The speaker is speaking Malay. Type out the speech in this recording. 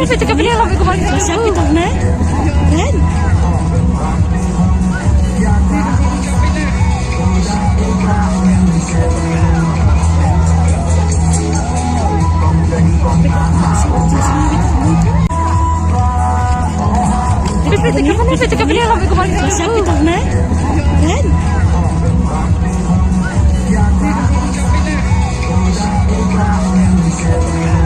saya cakap beliau lah kembali. Siapa tak nak? Kan? Saya cakap beliau lah kembali. Siapa tak nak? Kan? Saya